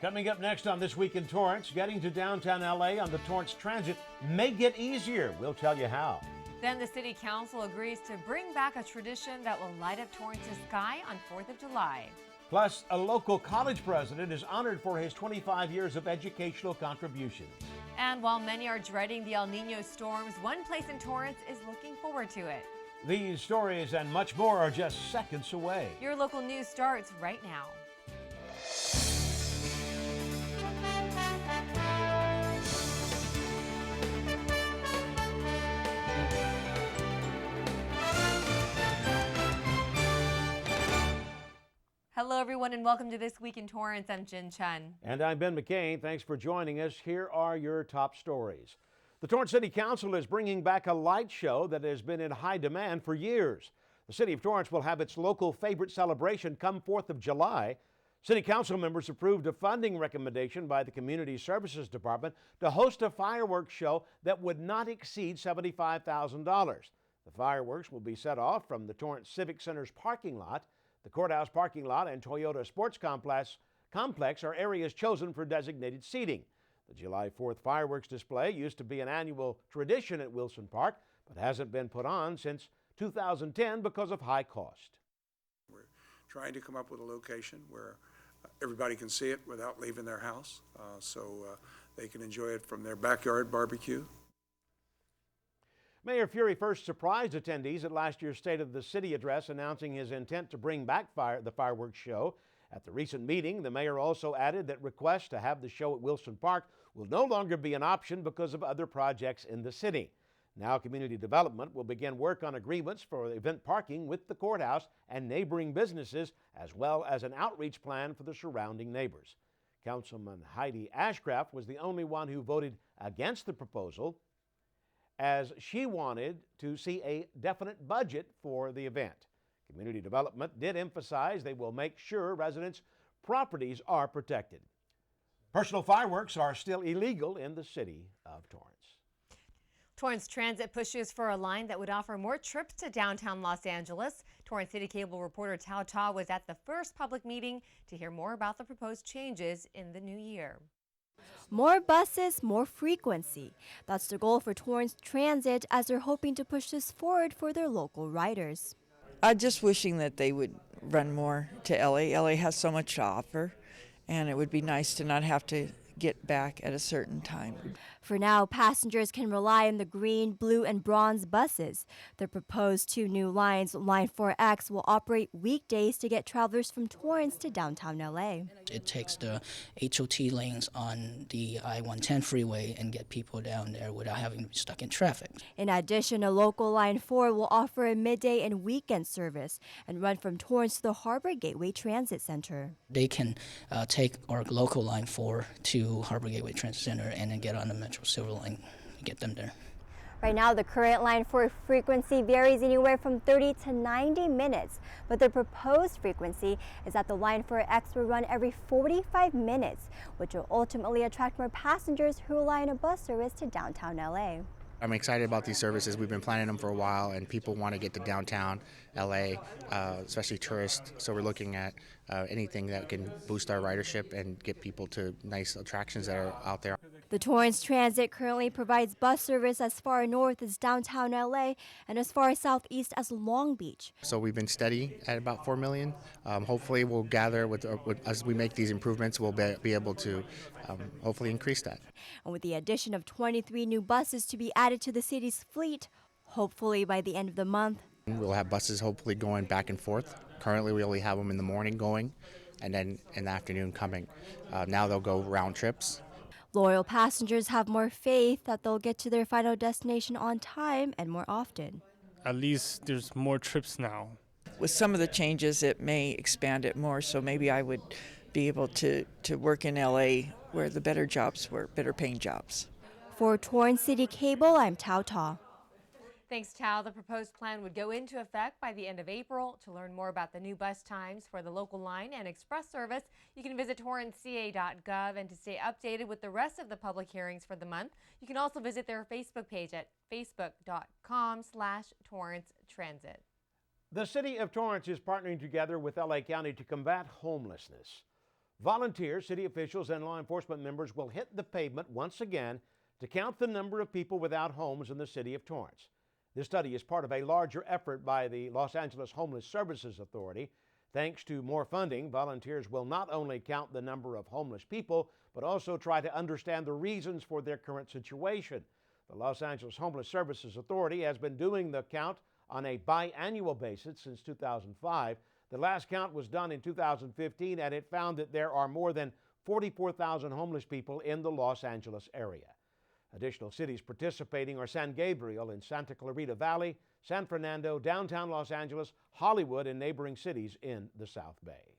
Coming up next on This Week in Torrance, getting to downtown LA on the Torrance Transit may get easier. We'll tell you how. Then the City Council agrees to bring back a tradition that will light up Torrance's sky on 4th of July. Plus, a local college president is honored for his 25 years of educational contributions. And while many are dreading the El Nino storms, one place in Torrance is looking forward to it. These stories and much more are just seconds away. Your local news starts right now. Hello, everyone, and welcome to This Week in Torrance. I'm Jin Chun. And I'm Ben McCain. Thanks for joining us. Here are your top stories. The Torrance City Council is bringing back a light show that has been in high demand for years. The City of Torrance will have its local favorite celebration come 4th of July. City Council members approved a funding recommendation by the Community Services Department to host a fireworks show that would not exceed $75,000. The fireworks will be set off from the Torrance Civic Center's parking lot. The courthouse parking lot and Toyota Sports Complex are areas chosen for designated seating. The July 4th fireworks display used to be an annual tradition at Wilson Park, but hasn't been put on since 2010 because of high cost. We're trying to come up with a location where everybody can see it without leaving their house, so they can enjoy it from their backyard barbecue. Mayor Fury first surprised attendees at last year's State of the City address, announcing his intent to bring back the fireworks show. At the recent meeting, the mayor also added that requests to have the show at Wilson Park will no longer be an option because of other projects in the city. Now community development will begin work on agreements for event parking with the courthouse and neighboring businesses, as well as an outreach plan for the surrounding neighbors. Councilman Heidi Ashcraft was the only one who voted against the proposal, as she wanted to see a definite budget for the event. Community development did emphasize they will make sure residents' properties are protected. Personal fireworks are still illegal in the city of Torrance. Torrance Transit pushes for a line that would offer more trips to downtown Los Angeles. Torrance CitiCABLE reporter Tao Ta was at the first public meeting to hear more about the proposed changes in the new year. More buses, more frequency. That's the goal for Torrance Transit, as they're hoping to push this forward for their local riders. I'm just wishing that they would run more to LA. LA has so much to offer, and it would be nice to not have to get back at a certain time. For now, passengers can rely on the green, blue, and bronze buses. The proposed two new lines, Line 4X, will operate weekdays to get travelers from Torrance to downtown LA. It takes the HOT lanes on the I-110 freeway and get people down there without having to be stuck in traffic. In addition, a local Line 4 will offer a midday and weekend service and run from Torrance to the Harbor Gateway Transit Center. They can take our local Line 4 to Harbor Gateway Transit Center and then get on the Metro Silver Line and get them there. Right now, the current Line 4 frequency varies anywhere from 30 to 90 minutes, but the proposed frequency is that the Line 4X will run every 45 minutes, which will ultimately attract more passengers who rely on a bus service to downtown LA. I'm excited about these services. We've been planning them for a while, and people want to get to downtown LA, especially tourists. So we're looking at anything that can boost our ridership and get people to nice attractions that are out there. The Torrance Transit currently provides bus service as far north as downtown LA and as far southeast as Long Beach. So we've been steady at about 4 million. Hopefully we'll gather as we make these improvements, we'll be able to hopefully increase that. And with the addition of 23 new buses to be added to the city's fleet, hopefully by the end of the month. We'll have buses hopefully going back and forth. Currently we only have them in the morning going and then in the afternoon coming. Now they'll go round trips. Loyal passengers have more faith that they'll get to their final destination on time and more often. At least there's more trips now. With some of the changes, it may expand it more, so maybe I would be able to work in LA where the better jobs were, better paying jobs. For Torrance CitiCABLE, I'm Tao Ta. Thanks, Tao. The proposed plan would go into effect by the end of April. To learn more about the new bus times for the local line and express service, you can visit torranceca.gov, and to stay updated with the rest of the public hearings for the month, you can also visit their Facebook page at facebook.com/Torrance Transit. The City of Torrance is partnering together with LA County to combat homelessness. Volunteers, city officials, and law enforcement members will hit the pavement once again to count the number of people without homes in the city of Torrance. This study is part of a larger effort by the Los Angeles Homeless Services Authority. Thanks to more funding, volunteers will not only count the number of homeless people, but also try to understand the reasons for their current situation. The Los Angeles Homeless Services Authority has been doing the count on a biannual basis since 2005. The last count was done in 2015, and it found that there are more than 44,000 homeless people in the Los Angeles area. Additional cities participating are San Gabriel and Santa Clarita Valley, San Fernando, downtown Los Angeles, Hollywood, and neighboring cities in the South Bay.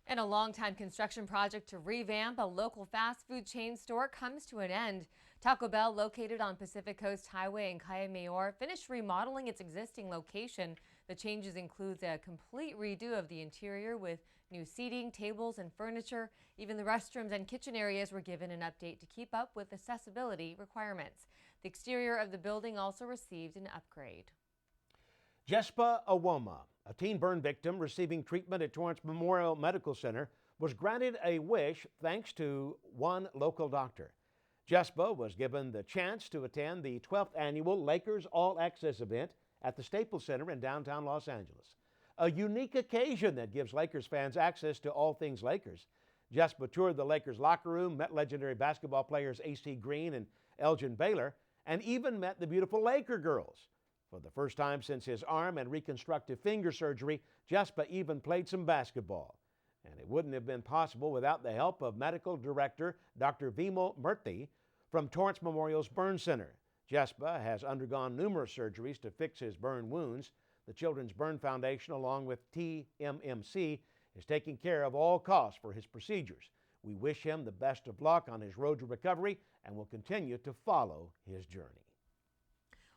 And a long-time construction project to revamp a local fast food chain store comes to an end. Taco Bell, located on Pacific Coast Highway in Calle Mayor, finished remodeling its existing location. The changes include a complete redo of the interior with new seating, tables, and furniture. Even the restrooms and kitchen areas were given an update to keep up with accessibility requirements. The exterior of the building also received an upgrade. Jespa Awoma, a teen burn victim receiving treatment at Torrance Memorial Medical Center, was granted a wish thanks to one local doctor. Jespa was given the chance to attend the 12th annual Lakers All Access event at the Staples Center in downtown Los Angeles, a unique occasion that gives Lakers fans access to all things Lakers. Jespa toured the Lakers locker room, met legendary basketball players A.C. Green and Elgin Baylor, and even met the beautiful Laker girls. For the first time since his arm and reconstructive finger surgery, Jespa even played some basketball. And it wouldn't have been possible without the help of medical director Dr. Vimal Murthy from Torrance Memorial's Burn Center. Jespa has undergone numerous surgeries to fix his burn wounds. The Children's Burn Foundation, along with TMMC, is taking care of all costs for his procedures. We wish him the best of luck on his road to recovery and will continue to follow his journey.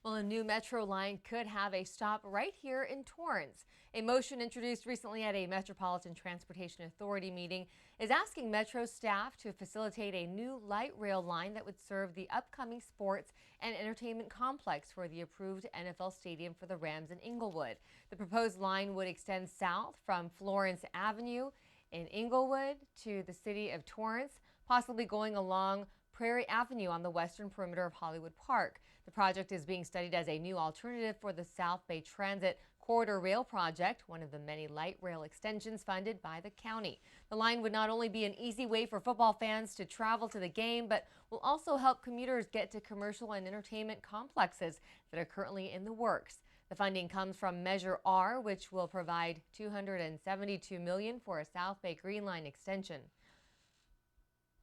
Well, a new metro line could have a stop right here in Torrance. A motion introduced recently at a Metropolitan Transportation Authority meeting is asking Metro staff to facilitate a new light rail line that would serve the upcoming sports and entertainment complex for the approved NFL stadium for the Rams in Inglewood. The proposed line would extend south from Florence Avenue in Inglewood to the city of Torrance, possibly going along Prairie Avenue on the western perimeter of Hollywood Park. The project is being studied as a new alternative for the South Bay Transit Corridor Rail Project, one of the many light rail extensions funded by the county. The line would not only be an easy way for football fans to travel to the game, but will also help commuters get to commercial and entertainment complexes that are currently in the works. The funding comes from Measure R, which will provide $272 million for a South Bay Green Line extension.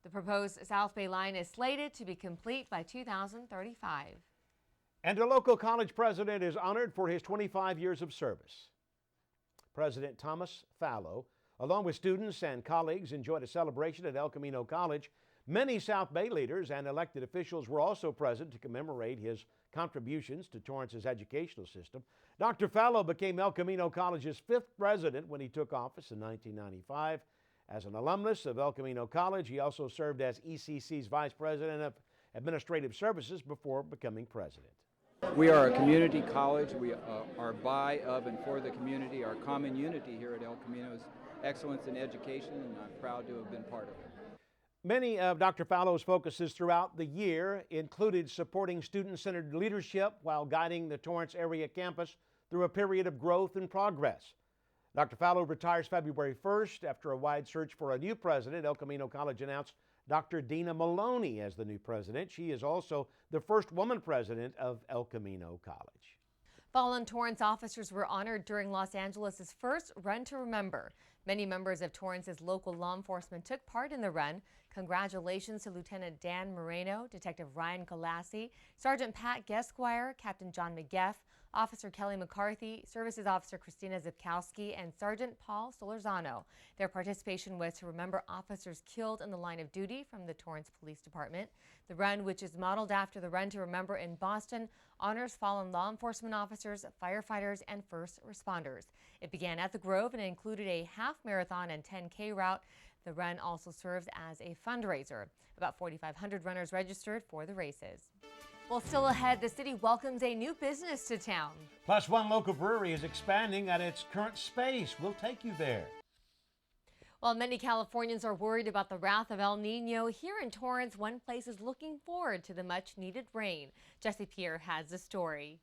The proposed South Bay line is slated to be complete by 2035. And a local college president is honored for his 25 years of service. President Thomas Fallow, along with students and colleagues, enjoyed a celebration at El Camino College. Many South Bay leaders and elected officials were also present to commemorate his contributions to Torrance's educational system. Dr. Fallow became El Camino College's 5th president when he took office in 1995. As an alumnus of El Camino College, he also served as ECC's Vice President of Administrative Services before becoming president. We are a community college. We are by, of, and for the community. Our common unity here at El Camino is excellence in education, and I'm proud to have been part of it. Many of Dr. Fallow's focuses throughout the year included supporting student-centered leadership while guiding the Torrance area campus through a period of growth and progress. Dr. Fallow retires February 1st. After a wide search for a new president, El Camino College announced Dr. Dina Maloney as the new president. She is also the first woman president of El Camino College. Fallen Torrance officers were honored during Los Angeles' first Run to Remember. Many members of Torrance's local law enforcement took part in the run. Congratulations to Lieutenant Dan Moreno, Detective Ryan Galassi, Sergeant Pat Gesquire, Captain John McGeff, Officer Kelly McCarthy, Services Officer Christina Zipkowski, and Sergeant Paul Solorzano. Their participation was to remember officers killed in the line of duty from the Torrance Police Department. The run, which is modeled after the Run to Remember in Boston, honors fallen law enforcement officers, firefighters, and first responders. It began at the Grove and included a half marathon and 10K route. The run also serves as a fundraiser. About 4,500 runners registered for the races. Well, still ahead, the city welcomes a new business to town. Plus, one local brewery is expanding at its current space. We'll take you there. While many Californians are worried about the wrath of El Nino, here in Torrance, one place is looking forward to the much-needed rain. Jesse Pierre has the story.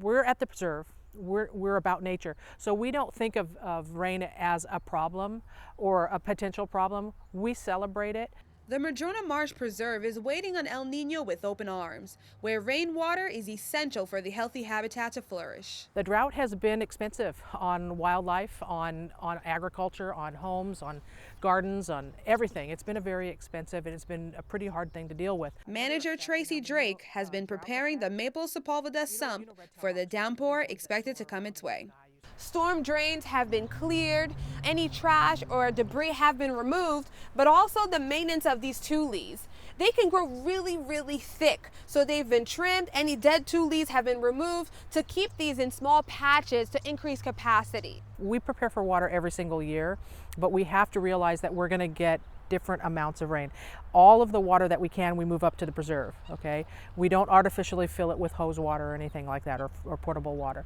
We're at the preserve. We're about nature. So we don't think of rain as a problem or a potential problem. We celebrate it. The Madrona Marsh Preserve is waiting on El Nino with open arms, where rainwater is essential for the healthy habitat to flourish. The drought has been expensive on wildlife, on agriculture, on homes, on gardens, on everything. It's been a very expensive and it's been a pretty hard thing to deal with. Manager Tracy Drake has been preparing the Maple Sepulveda sump for the downpour expected to come its way. Storm drains have been cleared, any trash or debris have been removed, but also the maintenance of these tules. They can grow really thick, so they've been trimmed. Any dead tules have been removed to keep these in small patches to increase capacity. We prepare for water every single year, but we have to realize that we're going to get different amounts of rain. All of the water that we can, we move up to the preserve, okay? We don't artificially fill it with hose water or anything like that, or portable water.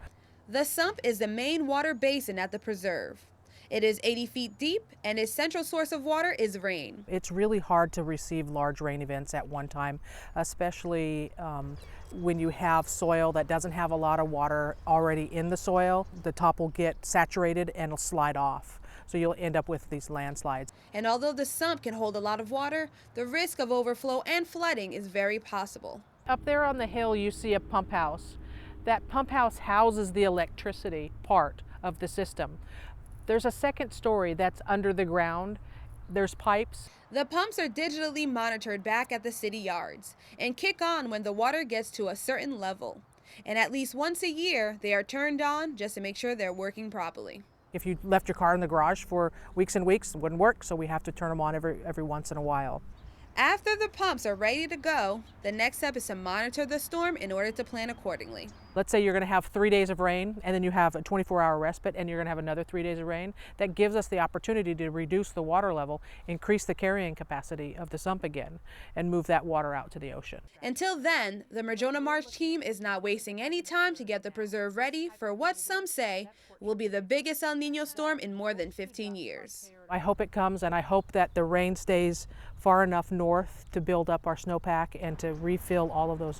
The sump is the main water basin at the preserve. It is 80 feet deep and its central source of water is rain. It's really hard to receive large rain events at one time, especially when you have soil that doesn't have a lot of water already in the soil. The top will get saturated and it'll slide off. So you'll end up with these landslides. And although the sump can hold a lot of water, the risk of overflow and flooding is very possible. Up there on the hill you see a pump house. That pump house houses the electricity part of the system. There's a second story that's under the ground. There's pipes. The pumps are digitally monitored back at the city yards and kick on when the water gets to a certain level. And at least once a year, they are turned on just to make sure they're working properly. If you left your car in the garage for weeks and weeks, it wouldn't work, so we have to turn them on every once in a while. After the pumps are ready to go, the next step is to monitor the storm in order to plan accordingly. Let's say you're going to have 3 days of rain and then you have a 24-hour respite and you're going to have another 3 days of rain. That gives us the opportunity to reduce the water level, increase the carrying capacity of the sump again, and move that water out to the ocean. Until then, the Madrona Marsh team is not wasting any time to get the preserve ready for what some say will be the biggest El Nino storm in more than 15 years. I hope it comes, and I hope that the rain stays far enough north to build up our snowpack and to refill all of the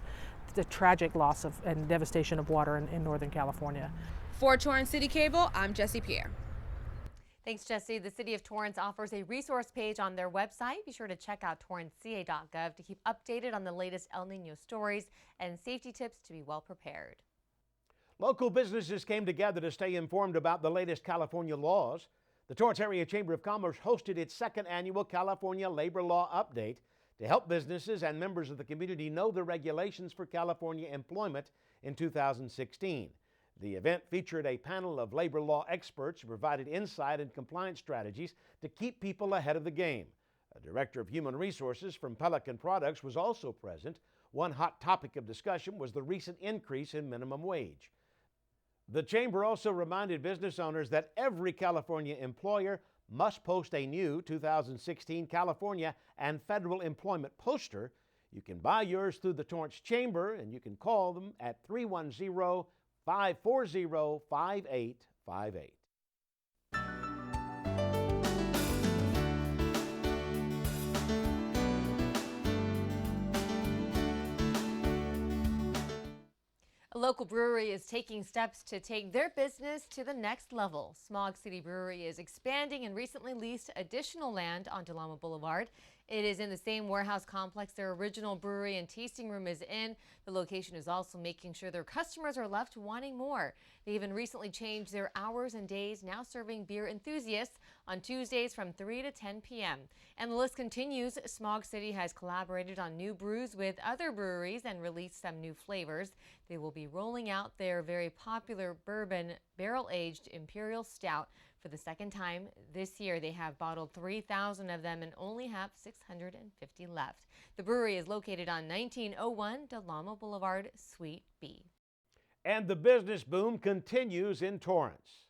tragic loss of and devastation of water in Northern California. For Torrance CitiCABLE, I'm Jesse Pierre. Thanks, Jesse. The City of Torrance offers a resource page on their website. Be sure to check out torranceca.gov to keep updated on the latest El Nino stories and safety tips to be well prepared. Local businesses came together to stay informed about the latest California laws. The Torrance Area Chamber of Commerce hosted its second annual California Labor Law Update to help businesses and members of the community know the regulations for California employment in 2016. The event featured a panel of labor law experts who provided insight and compliance strategies to keep people ahead of the game. A director of human resources from Pelican Products was also present. One hot topic of discussion was the recent increase in minimum wage. The Chamber also reminded business owners that every California employer must post a new 2016 California and federal employment poster. You can buy yours through the Torrance Chamber, and you can call them at 310-540-5858. A local brewery is taking steps to take their business to the next level. SMOG City Brewery is expanding and recently leased additional land on Del Amo Boulevard. It is in the same warehouse complex their original brewery and tasting room is in. The location is also making sure their customers are left wanting more. They even recently changed their hours and days, now serving beer enthusiasts on Tuesdays from 3 to 10 p.m. And the list continues. SMOG City has collaborated on new brews with other breweries and released some new flavors. They will be rolling out their very popular bourbon barrel-aged Imperial Stout for the second time this year. They have bottled 3,000 of them and only have 650 left. The brewery is located on 1901 Del Amo Boulevard, Suite B. And the business boom continues in Torrance.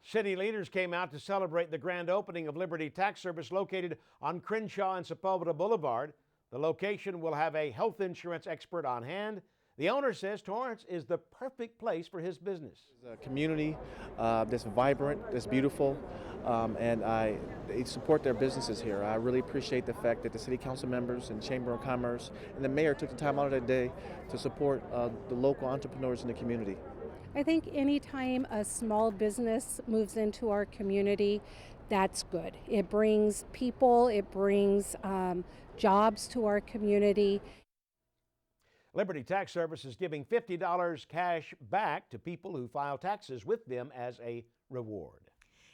City leaders came out to celebrate the grand opening of Liberty Tax Service located on Crenshaw and Sepulveda Boulevard. The location will have a health insurance expert on hand. The owner says Torrance is the perfect place for his business. It's a community that's vibrant, that's beautiful, and they support their businesses here. I really appreciate the fact that the city council members and Chamber of Commerce and the mayor took the time out of their day to support the local entrepreneurs in the community. I think anytime a small business moves into our community, that's good. It brings people, it brings jobs to our community. Liberty Tax Service is giving $50 cash back to people who file taxes with them as a reward.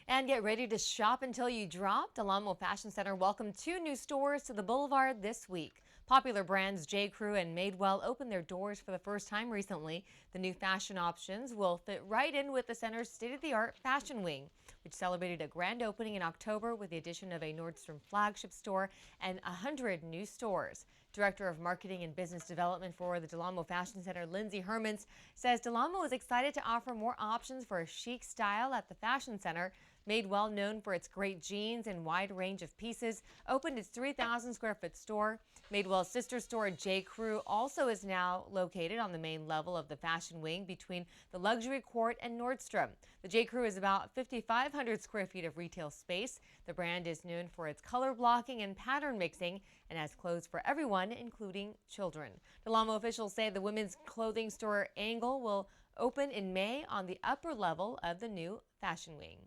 And get ready to shop until you drop. Del Amo Fashion Center welcomed 2 new stores to the Boulevard this week. Popular brands J. Crew and Madewell opened their doors for the first time recently. The new fashion options will fit right in with the center's state-of-the-art fashion wing, which celebrated a grand opening in October with the addition of a Nordstrom flagship store and 100 new stores. Director of Marketing and Business Development for the Del Amo Fashion Center, Lindsay Hermans, says Del Amo is excited to offer more options for a chic style at the Fashion Center. Madewell, known for its great jeans and wide range of pieces, opened its 3,000 square foot store. Madewell's sister store, J. Crew, also is now located on the main level of the fashion wing between the luxury court and Nordstrom. The J. Crew is about 5,500 square feet of retail space. The brand is known for its color blocking and pattern mixing and has clothes for everyone, including children. Del Amo officials say the women's clothing store Angle will open in May on the upper level of the new fashion wing.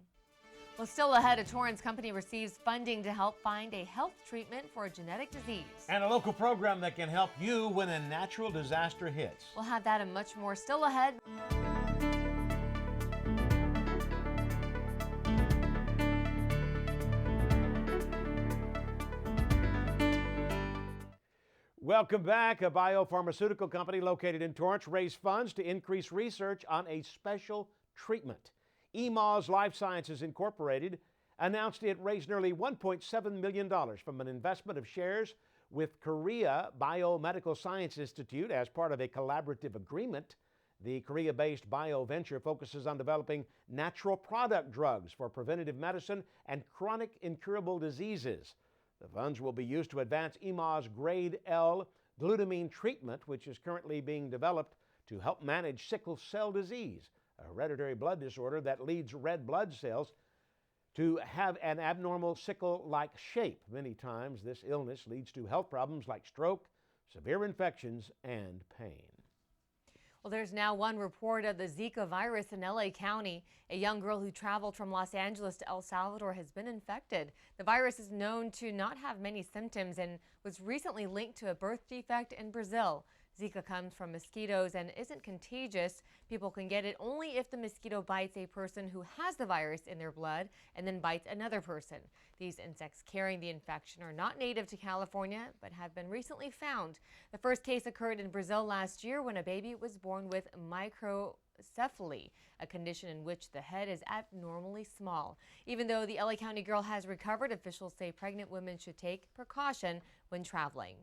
Well, still ahead, a Torrance company receives funding to help find a health treatment for a genetic disease. And a local program that can help you when a natural disaster hits. We'll have that and much more still ahead. Welcome back. A biopharmaceutical company located in Torrance raised funds to increase research on a special treatment. EMAWS Life Sciences Incorporated announced it raised nearly $1.7 million from an investment of shares with Korea Biomedical Science Institute as part of a collaborative agreement. The Korea-based bioventure focuses on developing natural product drugs for preventative medicine and chronic incurable diseases. The funds will be used to advance EMAW's Grade L glutamine treatment, which is currently being developed to help manage sickle cell disease, a hereditary blood disorder that leads red blood cells to have an abnormal sickle-like shape. Many times this illness leads to health problems like stroke, severe infections, and pain. Well, there's now one report of the Zika virus in LA County. A young girl who traveled from Los Angeles to El Salvador has been infected. The virus is known to not have many symptoms and was recently linked to a birth defect in Brazil. Zika comes from mosquitoes and isn't contagious. People can get it only if the mosquito bites a person who has the virus in their blood and then bites another person. These insects carrying the infection are not native to California, but have been recently found. The first case occurred in Brazil last year when a baby was born with microcephaly, a condition in which the head is abnormally small. Even though the LA County girl has recovered, officials say pregnant women should take precaution when traveling.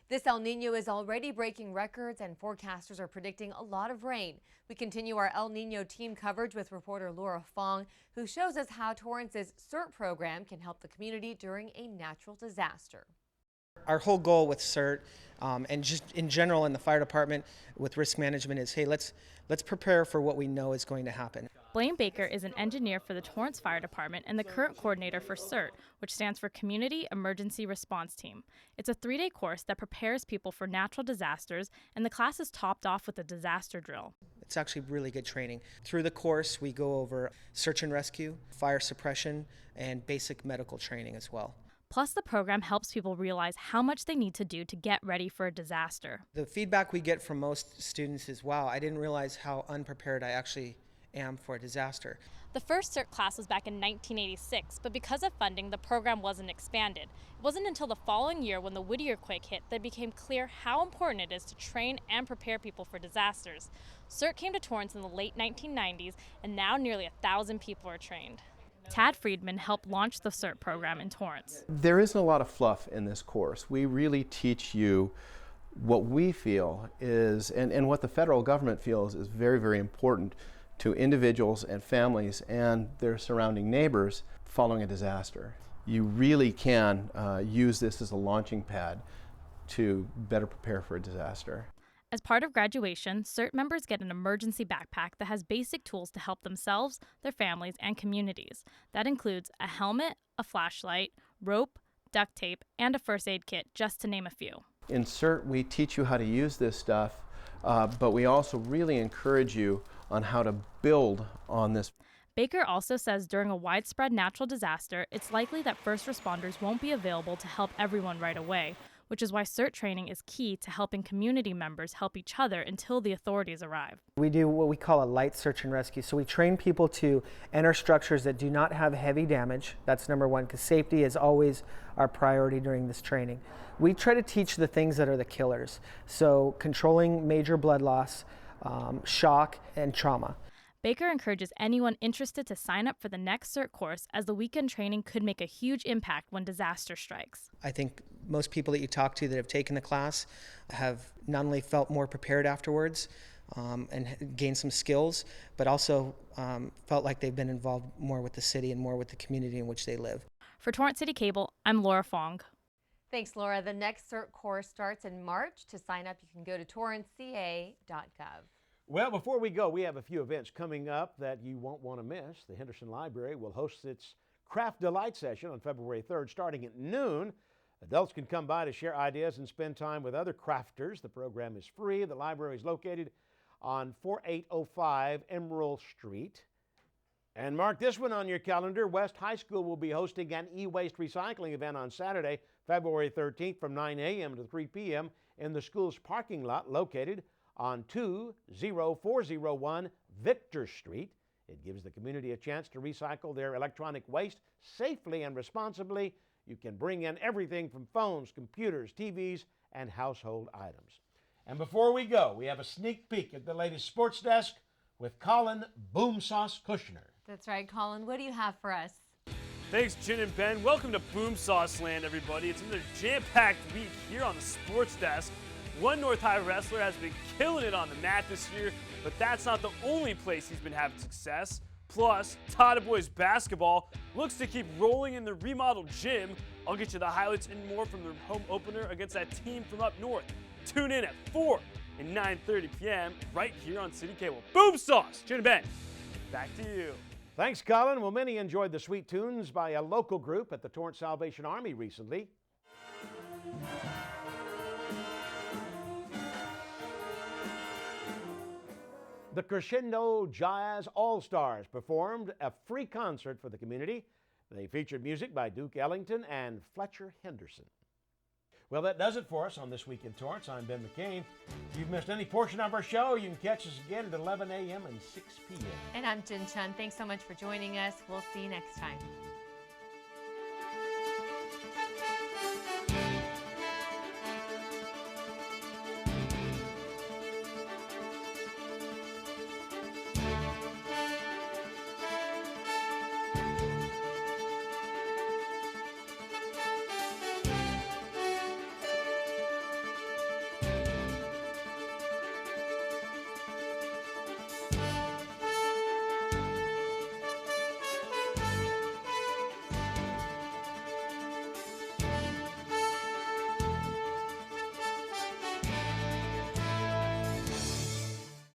This El Nino is already breaking records and forecasters are predicting a lot of rain. We continue our El Nino team coverage with reporter Laura Fong, who shows us how Torrance's CERT program can help the community during a natural disaster. Our whole goal with CERT and just in general in the fire department with risk management is, hey, let's prepare for what we know is going to happen. Blaine Baker is an engineer for the Torrance Fire Department and the current coordinator for CERT, which stands for Community Emergency Response Team. It's a 3-day course that prepares people for natural disasters, and the class is topped off with a disaster drill. It's actually really good training. Through the course, we go over search and rescue, fire suppression, and basic medical training as well. Plus, the program helps people realize how much they need to do to get ready for a disaster. The feedback we get from most students is, wow, I didn't realize how unprepared I actually am for a disaster. The first CERT class was back in 1986, but because of funding, the program wasn't expanded. It wasn't until the following year when the Whittier quake hit that it became clear how important it is to train and prepare people for disasters. CERT came to Torrance in the late 1990s, and now nearly 1,000 people are trained. Tad Friedman helped launch the CERT program in Torrance. There isn't a lot of fluff in this course. We really teach you what we feel is, and what the federal government feels is very, very important to individuals and families and their surrounding neighbors following a disaster. You really can use this as a launching pad to better prepare for a disaster. As part of graduation, CERT members get an emergency backpack that has basic tools to help themselves, their families, and communities. That includes a helmet, a flashlight, rope, duct tape, and a first aid kit, just to name a few. In CERT, we teach you how to use this stuff, but we also really encourage you on how to build on this. Baker also says during a widespread natural disaster, it's likely that first responders won't be available to help everyone right away, which is why CERT training is key to helping community members help each other until the authorities arrive. We do what we call a light search and rescue. So we train people to enter structures that do not have heavy damage. That's number one, because safety is always our priority during this training. We try to teach the things that are the killers. So controlling major blood loss, shock, and trauma. Baker encourages anyone interested to sign up for the next CERT course, as the weekend training could make a huge impact when disaster strikes. I think most people that you talk to that have taken the class have not only felt more prepared afterwards and gained some skills, but also felt like they've been involved more with the city and more with the community in which they live. For Torrance CitiCABLE, I'm Laura Fong. Thanks, Laura. The next CERT course starts in March. To sign up, you can go to torranceca.gov. Well, before we go, we have a few events coming up that you won't want to miss. The Henderson Library will host its Craft Delight session on February 3rd starting at noon. Adults can come by to share ideas and spend time with other crafters. The program is free. The library is located on 4805 Emerald Street. And mark this one on your calendar. West High School will be hosting an e-waste recycling event on Saturday, February 13th from 9 a.m. to 3 p.m. in the school's parking lot located on 20401 Victor Street. It gives the community a chance to recycle their electronic waste safely and responsibly. You can bring in everything from phones, computers, TVs, and household items. And before we go, we have a sneak peek at the latest sports desk with Colin Boom Sauce Kushner. That's right, Colin. What do you have for us? Thanks, Jin and Ben. Welcome to Boom Sauce Land, everybody. It's another jam-packed week here on the sports desk. One North High wrestler has been killing it on the mat this year, but that's not the only place he's been having success. Plus, Tata Boys basketball looks to keep rolling in the remodeled gym. I'll get you the highlights and more from their home opener against that team from up north. Tune in at 4 and 9:30 p.m. right here on CitiCABLE. Boom Sauce! Jin and Ben, back to you. Thanks, Colin. Well, many enjoyed the sweet tunes by a local group at the Torrance Salvation Army recently. The Crescendo Jazz All-Stars performed a free concert for the community. They featured music by Duke Ellington and Fletcher Henderson. Well, that does it for us on This Week in Torrance. I'm Ben McCain. If you've missed any portion of our show, you can catch us again at 11 a.m. and 6 p.m. And I'm Jin Chun. Thanks so much for joining us. We'll see you next time.